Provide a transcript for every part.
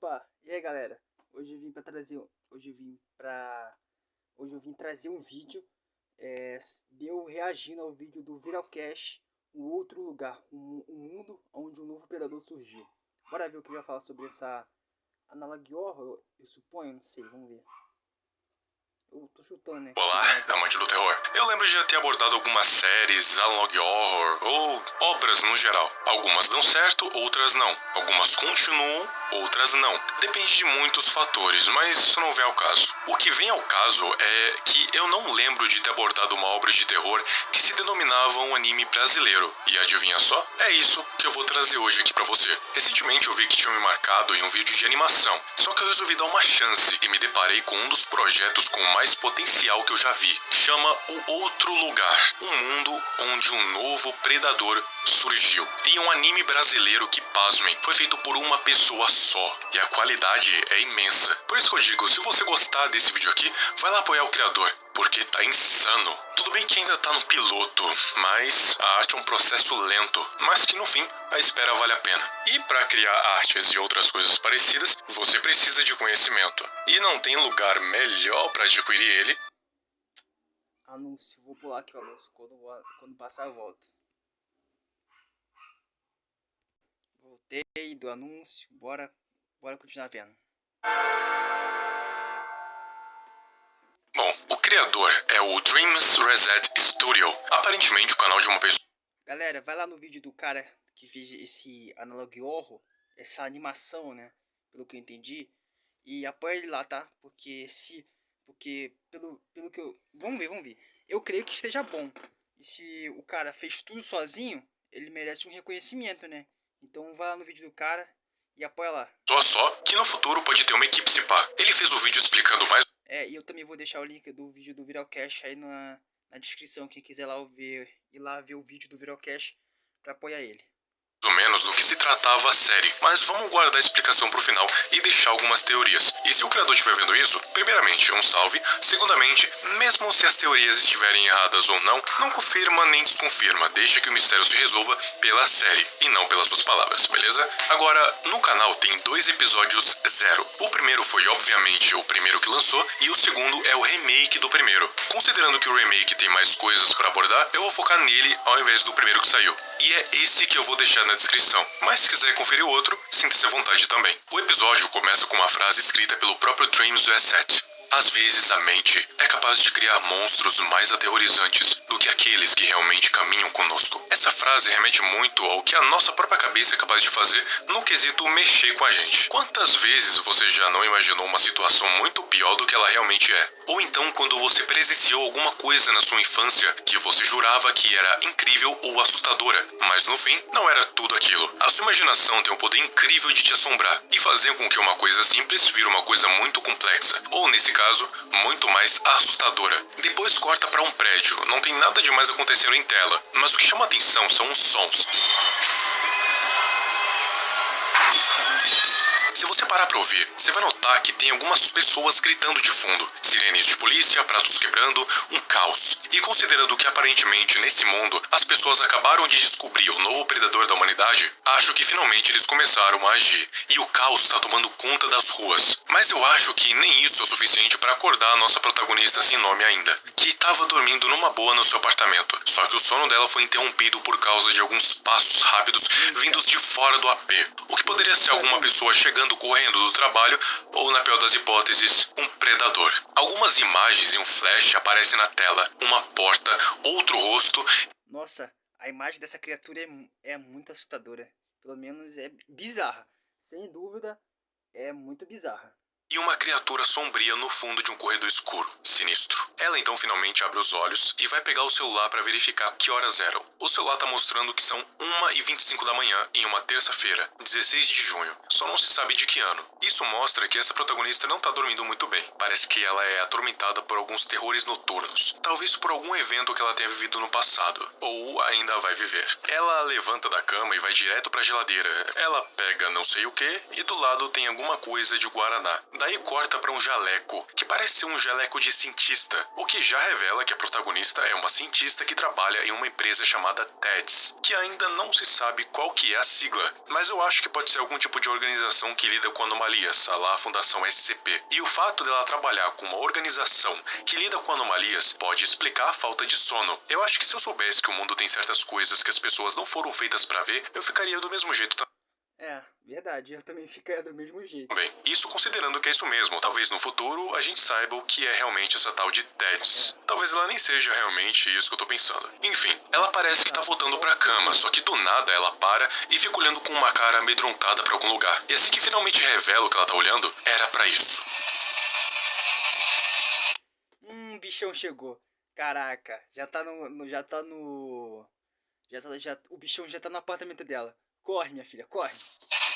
Opa, e aí galera? Hoje eu vim trazer um vídeo de eu reagindo ao vídeo do Viralcast, um outro lugar, um mundo onde um novo predador surgiu. Bora ver o que ele vai falar sobre essa Analog Horror, eu suponho, não sei, vamos ver. Eu tô chutando, né? Olá, amante do terror. Eu lembro de já ter abordado algumas séries, Analog Horror ou obras no geral. Algumas dão certo, outras não. Algumas continuam, outras não. Depende de muitos fatores, mas isso não vem ao caso. O que vem ao caso é que eu não lembro de ter abordado uma obra de terror que se denominava um anime brasileiro. E adivinha só? É isso que eu vou trazer hoje aqui pra você. Recentemente eu vi que tinha me marcado em um vídeo de animação, só que eu resolvi dar uma chance e me deparei com um dos projetos com mais potencial que eu já vi. Chama O Outro Lugar, um mundo onde um novo predador surgiu. E um anime brasileiro que, pasmem, foi feito por uma pessoa só. E a qualidade é imensa. Por isso que eu digo, se você gostar desse vídeo aqui, vai lá apoiar o criador, porque tá insano. Tudo bem que ainda tá no piloto, mas a arte é um processo lento, mas que no fim a espera vale a pena. E para criar artes e outras coisas parecidas, você precisa de conhecimento. E não tem lugar melhor para adquirir ele. Anúncio, vou pular aqui o anúncio, quando passar eu volto. Voltei do anúncio, bora continuar vendo. Bom, o criador é o Dreams Reset Studio, aparentemente o canal de uma pessoa. Galera, vai lá no vídeo do cara que fez esse Analog Horror, essa animação, né, pelo que eu entendi, e apoia ele lá, tá? Porque pelo que eu... Vamos ver. Eu creio que esteja bom. E se o cara fez tudo sozinho, ele merece um reconhecimento, né? Então vai lá no vídeo do cara e apoia lá. Só que no futuro pode ter uma equipe se pá. Ele fez o vídeo explicando mais. E eu também vou deixar o link do vídeo do Viralcast aí na descrição. Quem quiser ir lá ver o vídeo do Viralcast pra apoiar ele. Mais ou menos do que se tratava a série, mas vamos guardar a explicação pro final e deixar algumas teorias. E se o criador estiver vendo isso, primeiramente, um salve. Segundamente, mesmo se as teorias estiverem erradas ou não confirma nem desconfirma, deixa que o mistério se resolva pela série e não pelas suas palavras, beleza? Agora, no canal tem 2 episódios 0. O primeiro foi obviamente o primeiro que lançou e o segundo é o remake do primeiro. Considerando que o remake tem mais coisas pra abordar, eu vou focar nele ao invés do primeiro que saiu. E é esse que eu vou deixar na descrição, mas se quiser conferir o outro, sinta-se à vontade também. O episódio começa com uma frase escrita pelo próprio Dreams Reset. Às vezes a mente é capaz de criar monstros mais aterrorizantes do que aqueles que realmente caminham conosco. Essa frase remete muito ao que a nossa própria cabeça é capaz de fazer no quesito mexer com a gente. Quantas vezes você já não imaginou uma situação muito pior do que ela realmente é? Ou então quando você presenciou alguma coisa na sua infância que você jurava que era incrível ou assustadora, mas no fim não era tudo aquilo. A sua imaginação tem um poder incrível de te assombrar e fazer com que uma coisa simples vire uma coisa muito complexa, ou nesse caso, muito mais assustadora. Depois corta para um prédio, não tem nada demais acontecendo em tela, mas o que chama atenção são os sons. Se você parar pra ouvir, você vai notar que tem algumas pessoas gritando de fundo. Sirenes de polícia, pratos quebrando, um caos. E considerando que aparentemente nesse mundo as pessoas acabaram de descobrir o novo predador da humanidade, acho que finalmente eles começaram a agir. E o caos está tomando conta das ruas. Mas eu acho que nem isso é o suficiente para acordar a nossa protagonista sem nome ainda, que estava dormindo numa boa no seu apartamento. Só que o sono dela foi interrompido por causa de alguns passos rápidos vindos de fora do AP. O que poderia ser alguma pessoa chegando correndo do trabalho ou, na pior das hipóteses, um predador. Algumas imagens em um flash aparecem na tela. Uma porta, outro rosto. Nossa, a imagem dessa criatura é muito assustadora. Pelo menos é bizarra. Sem dúvida, é muito bizarra. E uma criatura sombria no fundo de um corredor escuro, sinistro. Ela então finalmente abre os olhos e vai pegar o celular para verificar que horas eram. O celular tá mostrando que são 1h25 da manhã em uma terça-feira, 16 de junho. Só não se sabe de que ano. Isso mostra que essa protagonista não tá dormindo muito bem. Parece que ela é atormentada por alguns terrores noturnos. Talvez por algum evento que ela tenha vivido no passado, ou ainda vai viver. Ela levanta da cama e vai direto pra geladeira. Ela pega não sei o que e do lado tem alguma coisa de guaraná. Daí corta para um jaleco, que parece ser um jaleco de cientista, o que já revela que a protagonista é uma cientista que trabalha em uma empresa chamada TEDS, que ainda não se sabe qual que é a sigla, mas eu acho que pode ser algum tipo de organização que lida com anomalias, a lá a Fundação SCP. E o fato dela trabalhar com uma organização que lida com anomalias pode explicar a falta de sono. Eu acho que se eu soubesse que o mundo tem certas coisas que as pessoas não foram feitas pra ver, eu ficaria do mesmo jeito também. É, verdade, eu também ficaria do mesmo jeito. Bem, isso considerando que é isso mesmo. Talvez no futuro a gente saiba o que é realmente essa tal de TEDS. Talvez ela nem seja realmente isso que eu tô pensando. Enfim, ela parece que tá voltando pra cama, só que do nada ela para e fica olhando com uma cara amedrontada pra algum lugar. E assim que finalmente revela o que ela tá olhando, era pra isso. Bichão chegou. Caraca, o bichão já tá no apartamento dela. Corre, minha filha, corre.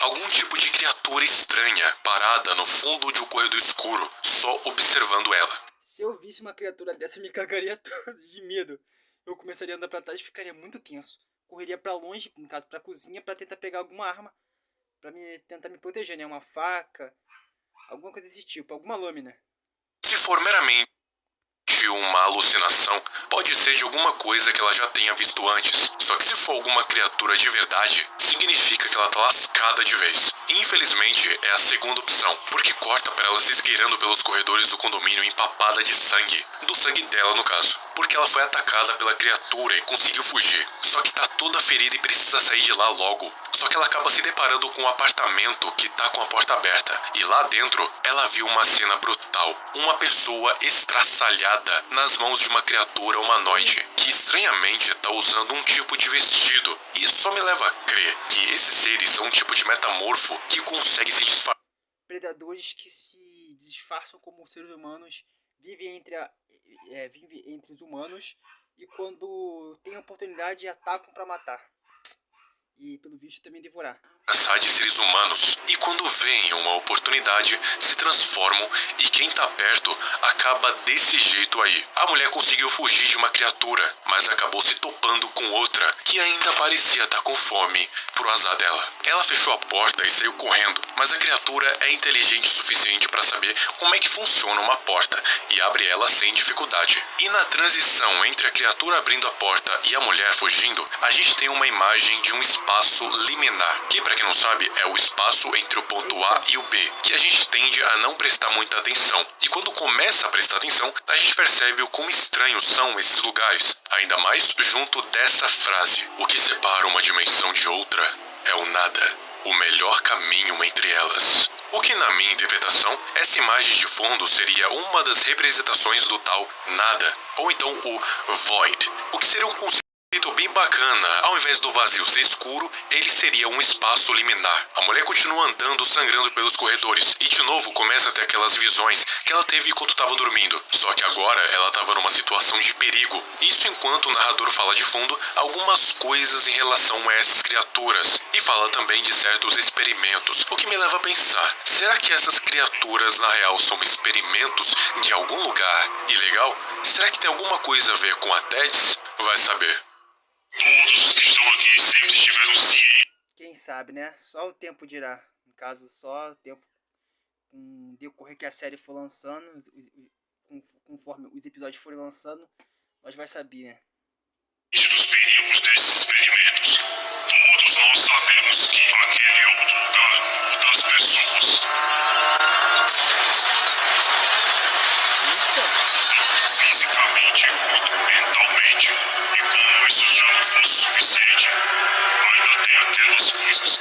Algum tipo de criatura estranha, parada no fundo de um corredor escuro, só observando ela. Se eu visse uma criatura dessa, eu me cagaria todo de medo. Eu começaria a andar pra trás e ficaria muito tenso. Correria pra longe, no caso pra cozinha, pra tentar pegar alguma arma. Pra tentar me proteger, né? Uma faca, alguma coisa desse tipo, alguma lâmina. Se for meramente uma alucinação, pode ser de alguma coisa que ela já tenha visto antes. Só que se for alguma criatura de verdade, significa que ela tá lascada de vez. Infelizmente, é a segunda opção, porque corta para ela se esgueirando pelos corredores do condomínio empapada de sangue. Do sangue dela, no caso. Porque ela foi atacada pela criatura e conseguiu fugir. Só que tá toda ferida e precisa sair de lá logo. Só que ela acaba se deparando com um apartamento que tá com a porta aberta. E lá dentro, ela viu uma cena brutal. Uma pessoa estraçalhada nas mãos de uma criatura humanoide, que estranhamente tá usando um tipo de vestido. E isso só me leva a crer que esses seres são um tipo de metamorfo que consegue se disfarçar. Predadores que se disfarçam como seres humanos, vivem entre os humanos e quando tem oportunidade atacam pra matar. E pelo visto também devorar. De seres humanos, e quando veem uma oportunidade, se transformam e quem tá perto acaba desse jeito aí. A mulher conseguiu fugir de uma criatura, mas acabou se topando com outra, que ainda parecia estar com fome, pro azar dela. Ela fechou a porta e saiu correndo, mas a criatura é inteligente o suficiente para saber como é que funciona uma porta, e abre ela sem dificuldade. E na transição entre a criatura abrindo a porta e a mulher fugindo, a gente tem uma imagem de um espaço liminar, que pra quem não sabe é o espaço entre o ponto A e o B, que a gente tende a não prestar muita atenção. E quando começa a prestar atenção, a gente percebe o quão estranhos são esses lugares, ainda mais junto dessa frase: o que separa uma dimensão de outra é o nada, o melhor caminho entre elas. O que na minha interpretação, essa imagem de fundo seria uma das representações do tal nada, ou então o void, o que seria um conceito bem bacana. Ao invés do vazio ser escuro, ele seria um espaço liminar. A mulher continua andando, sangrando pelos corredores, e de novo começa a ter aquelas visões que ela teve enquanto estava dormindo. Só que agora ela estava numa situação de perigo. Isso enquanto o narrador fala de fundo algumas coisas em relação a essas criaturas, e fala também de certos experimentos, o que me leva a pensar: será que essas criaturas na real são experimentos de algum lugar ilegal? Será que tem alguma coisa a ver com a TEDS? Vai saber. Todos os que estão aqui sempre estiveram cientes. Quem sabe, né? Só o tempo dirá. No caso, só o tempo com o decorrer que a série for lançando, conforme os episódios forem lançando, nós vai saber, né? Dos perigos desses experimentos. Todos nós sabemos que aquele outro lugar muda as pessoas. Fisicamente quanto mentalmente. E como isso já não fosse suficiente, ainda tem aquelas coisas.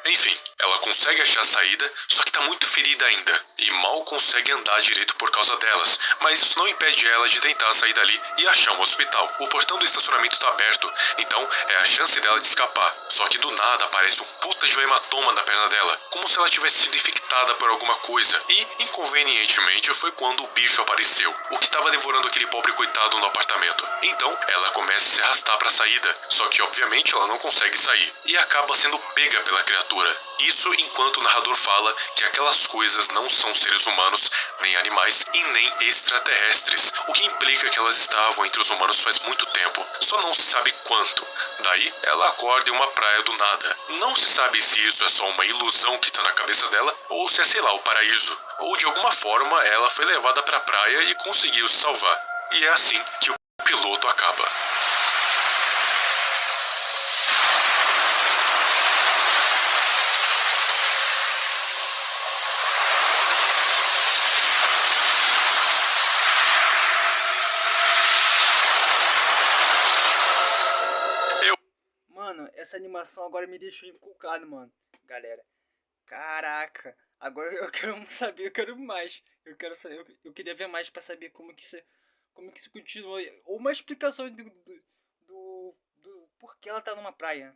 Enfim, ela consegue achar a saída, só que tá muito ferida ainda, e mal consegue andar direito por causa delas, mas isso não impede ela de tentar sair dali e achar um hospital. O portão do estacionamento tá aberto, então é a chance dela de escapar, só que do nada aparece um puta de um hematoma na perna dela, como se ela tivesse sido infectada por alguma coisa, e, inconvenientemente, foi quando o bicho apareceu, o que tava devorando aquele pobre coitado no apartamento. Então, ela começa a se arrastar pra saída, só que obviamente ela não consegue sair, e acaba sendo pega pela criatura criatura. Isso enquanto o narrador fala que aquelas coisas não são seres humanos, nem animais e nem extraterrestres, o que implica que elas estavam entre os humanos faz muito tempo, só não se sabe quanto. Daí, ela acorda em uma praia do nada. Não se sabe se isso é só uma ilusão que tá na cabeça dela, ou se é, sei lá, o paraíso. Ou de alguma forma ela foi levada pra praia e conseguiu se salvar. E é assim que o piloto acaba. Mano, essa animação agora me deixou encucado, mano. Galera, caraca. Agora eu quero saber, eu quero mais. Eu quero saber, eu queria ver mais pra saber como que se continua. Ou uma explicação do porquê ela tá numa praia.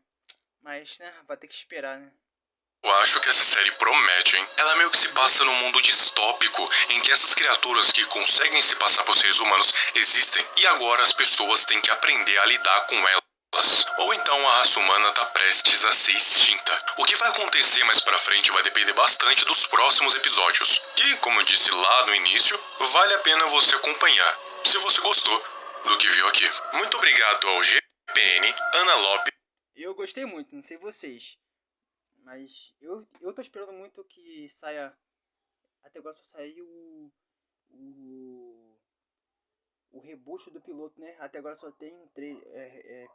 Mas, né, vai ter que esperar, né? Eu acho que essa série promete, hein? Ela meio que se passa num mundo distópico, em que essas criaturas que conseguem se passar por seres humanos existem, e agora as pessoas têm que aprender a lidar com elas. Ou então a raça humana tá prestes a ser extinta. O que vai acontecer mais pra frente vai depender bastante dos próximos episódios, que, como eu disse lá no início, vale a pena você acompanhar, se você gostou do que viu aqui. Muito obrigado ao GPN, Ana Lopes. Eu gostei muito, não sei vocês. Mas eu tô esperando muito que saia. Até agora só saiu o reboot do piloto, né? Até agora só tem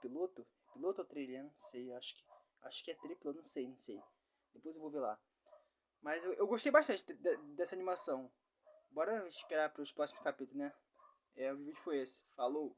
piloto. Piloto ou trailer? Não sei. Acho que é triplo, não sei, não sei. Depois eu vou ver lá. Mas eu gostei bastante dessa animação. Bora esperar para os próximos capítulos, né? O vídeo foi esse. Falou!